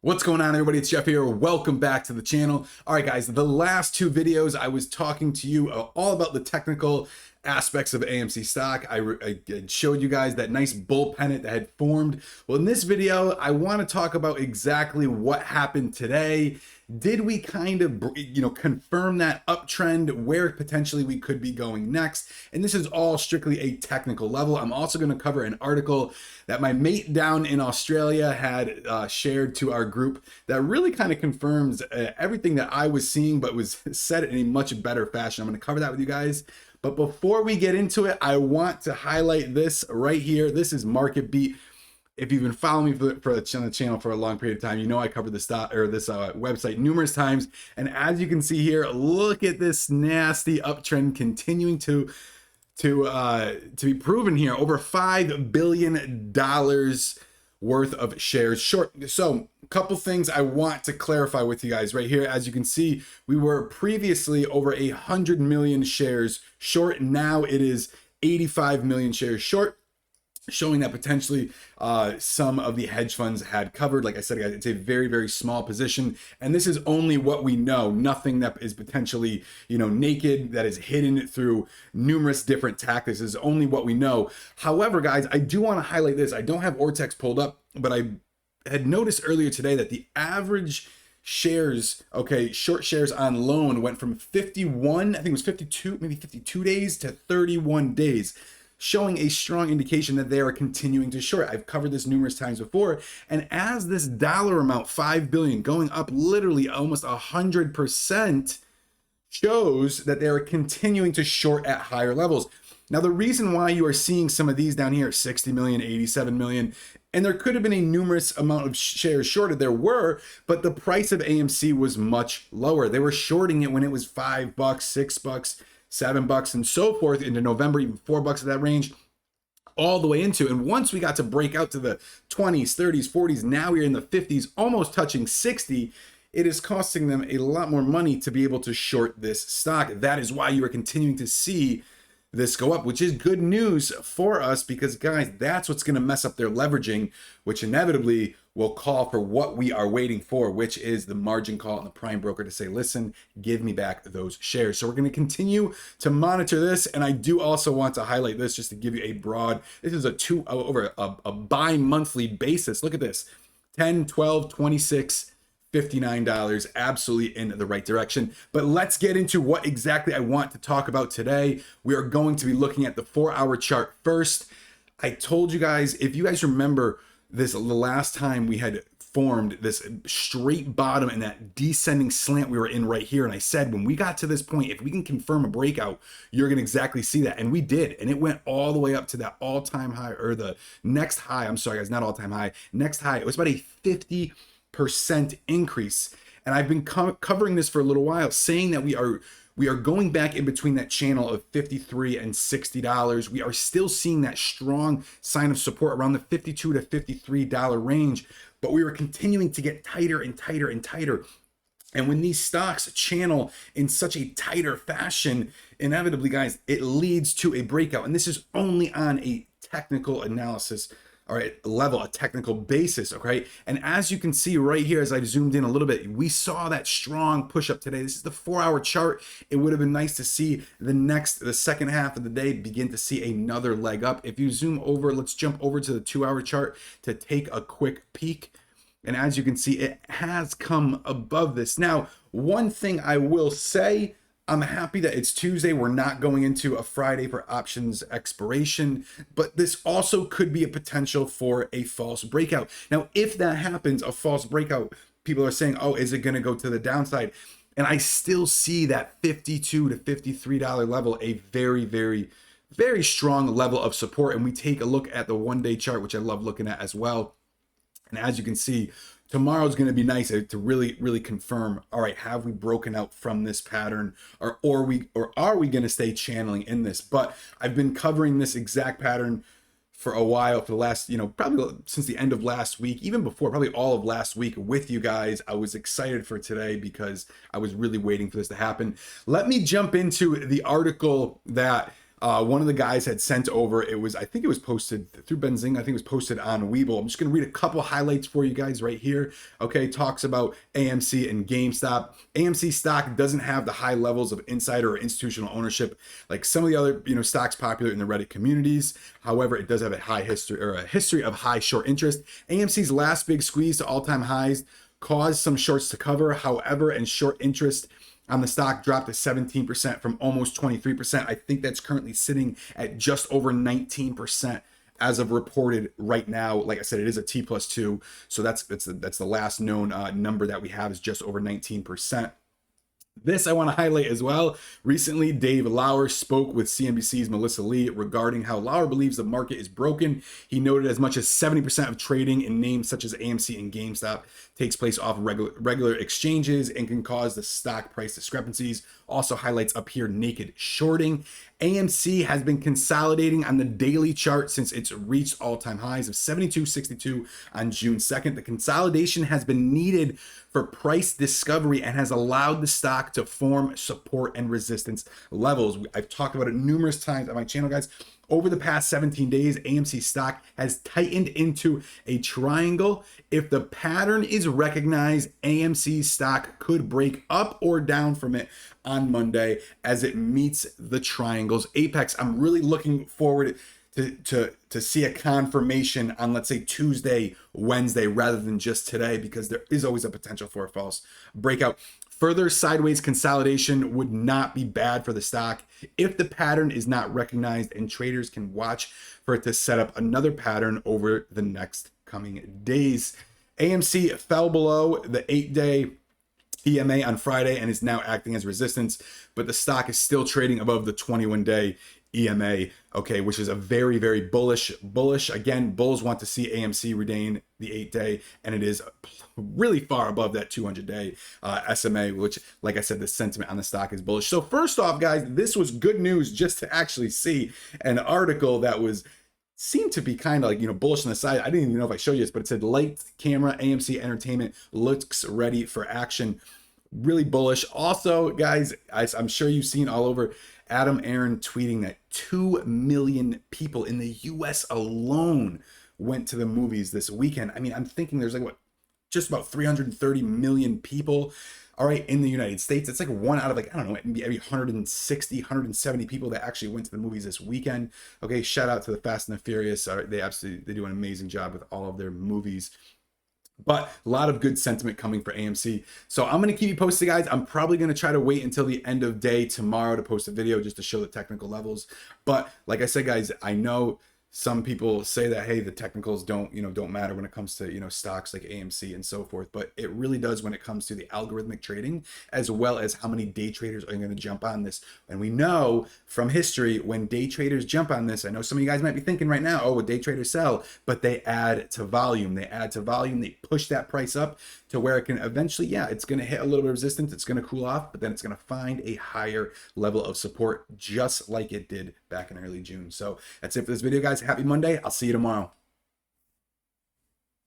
What's going on, everybody? It's Jeff here. Welcome back to the channel. All right, guys, the last two videos I was talking to you all about the technical aspects of AMC stock. I showed you guys that nice bull pennant that had formed. Well, in this video, I want to talk about exactly what happened today. Did we kind of, confirm that uptrend, where potentially we could be going next? And this is all strictly a technical level. I'm also going to cover an article that my mate down in Australia had shared to our group that really kind of confirms everything that I was seeing, but was said in a much better fashion. I'm going to cover that with you guys. But before we get into it, I want to highlight this right here. This is Market Beat. If you've been following me on the channel for a long period of time, you know I covered this website numerous times. And as you can see here, look at this nasty uptrend continuing to be proven here. Over $5 billion worth of shares short. So a couple things I want to clarify with you guys right here. As you can see, we were previously over 100 million shares short. Now it is 85 million shares short, showing that potentially some of the hedge funds had covered. Like I said, guys, it's a very, very small position. And this is only what we know. Nothing that is potentially, naked, that is hidden through numerous different tactics. This is only what we know. However, guys, I do want to highlight this. I don't have Ortex pulled up, but I had noticed earlier today that the average shares, short shares on loan went from 51, I think it was 52, maybe 52 days to 31 days. Showing a strong indication that they are continuing to short. I've covered this numerous times before. And as this dollar amount, 5 billion, going up literally almost 100%, shows that they are continuing to short at higher levels. Now, the reason why you are seeing some of these down here, 60 million, 87 million, and there could have been a numerous amount of shares shorted. There were, but the price of AMC was much lower. They were shorting it when it was $5, $6, $7 and so forth into November, even $4 of that range, all the way into. And once we got to break out to the 20s, 30s, 40s, now we're in the 50s, almost touching 60. It is costing them a lot more money to be able to short this stock. That is why you are continuing to see this go up, which is good news for us because, guys, that's what's going to mess up their leveraging, which inevitably will call for what we are waiting for, which is the margin call and the prime broker to say, listen, give me back those shares. So we're going to continue to monitor this. And I do also want to highlight this just to give you a broad, this is over a bi-monthly basis. Look at this, 10, 12, 26, $59, absolutely in the right direction. But let's get into what exactly I want to talk about today. We are going to be looking at the 4-hour chart first. I told you guys, if you guys remember this, the last time we had formed this straight bottom and that descending slant we were in right here. And I said, when we got to this point, if we can confirm a breakout, you're going to exactly see that. And we did. And it went all the way up to that all-time high, or the next high. I'm sorry, guys, not all-time high. Next high. It was about a 50% increase. And I've been covering this for a little while, saying that we are going back in between that channel of $53 and $60. We are still seeing that strong sign of support around the $52 to $53 range, but we were continuing to get tighter and tighter and tighter. And when these stocks channel in such a tighter fashion, inevitably, guys, it leads to a breakout. And this is only on a technical analysis, all right, level, a technical basis, okay? And as you can see right here, as I've zoomed in a little bit, we saw that strong push up today. This is the 4-hour chart. It would have been nice to see the second half of the day begin to see another leg up. If you zoom over, let's jump over to the 2-hour chart to take a quick peek. And as you can see, it has come above this. Now, one thing I will say, I'm happy that it's Tuesday. We're not going into a Friday for options expiration, but this also could be a potential for a false breakout. Now, if that happens, a false breakout, people are saying, oh, is it going to go to the downside? And I still see that $52 to $53 level, a very, very, very strong level of support. And we take a look at the 1-day chart, which I love looking at as well. And as you can see, tomorrow's going to be nice to really, really confirm, all right, have we broken out from this pattern, or are we going to stay channeling in this? But I've been covering this exact pattern for a while, for the last, probably since the end of last week, even before, probably all of last week with you guys. I was excited for today because I was really waiting for this to happen. Let me jump into the article that One of the guys had sent over, I think it was posted through Benzing, I think it was posted on Weeble. I'm just going to read a couple highlights for you guys right here. Okay, talks about AMC and GameStop. AMC stock doesn't have the high levels of insider or institutional ownership like some of the other, stocks popular in the Reddit communities. However, it does have a history of high short interest. AMC's last big squeeze to all-time highs caused some shorts to cover. However, and short interest on the stock dropped to 17% from almost 23%. I think that's currently sitting at just over 19% as of reported right now. Like I said, it is a T+2, so that's the last known number that we have is just over 19%. This I want to highlight as well. Recently, Dave Lauer spoke with CNBC's Melissa Lee regarding how Lauer believes the market is broken. He noted as much as 70% of trading in names such as AMC and GameStop takes place off regular exchanges and can cause the stock price discrepancies. Also highlights up here naked shorting. AMC has been consolidating on the daily chart since it's reached all-time highs of 72.62 on June 2nd. The consolidation has been needed for price discovery and has allowed the stock to form support and resistance levels. I've talked about it numerous times on my channel, guys. Over the past 17 days, AMC stock has tightened into a triangle. If the pattern is recognized, AMC stock could break up or down from it on Monday as it meets the triangle's apex. I'm really looking forward to see a confirmation on, let's say, Tuesday, Wednesday, rather than just today, because there is always a potential for a false breakout. Further sideways consolidation would not be bad for the stock if the pattern is not recognized, and traders can watch for it to set up another pattern over the next coming days. AMC fell below the 8-day EMA on Friday and is now acting as resistance, but the stock is still trading above the 21-day EMA, okay, which is a very, very bullish. Again, bulls want to see AMC regain the 8-day, and it is really far above that 200-day SMA, which, like I said, the sentiment on the stock is bullish. So first off, guys, this was good news just to actually see an article that seemed to be kind of like, bullish on the side. I didn't even know if I showed you this, but it said light camera AMC Entertainment looks ready for action. Really bullish. Also, guys, I'm sure you've seen all over Adam Aaron tweeting that 2 million people in the US alone went to the movies this weekend. I mean, I'm thinking there's just about 330 million people, all right, in the United States. It's like one out of I don't know, maybe 160, 170 people that actually went to the movies this weekend. Okay, shout out to the Fast and the Furious. They do an amazing job with all of their movies. But a lot of good sentiment coming for AMC. So I'm going to keep you posted, guys. I'm probably going to try to wait until the end of day tomorrow to post a video just to show the technical levels. But like I said, guys, I know some people say that, hey, the technicals don't matter when it comes to, stocks like AMC and so forth, but it really does when it comes to the algorithmic trading, as well as how many day traders are going to jump on this. And we know from history, when day traders jump on this, I know some of you guys might be thinking right now, oh, would day traders sell? But they add to volume. They push that price up to where it can eventually, it's going to hit a little bit of resistance. It's going to cool off, but then it's going to find a higher level of support, just like it did back in early June. So that's it for this video, guys. Happy Monday. I'll see you tomorrow.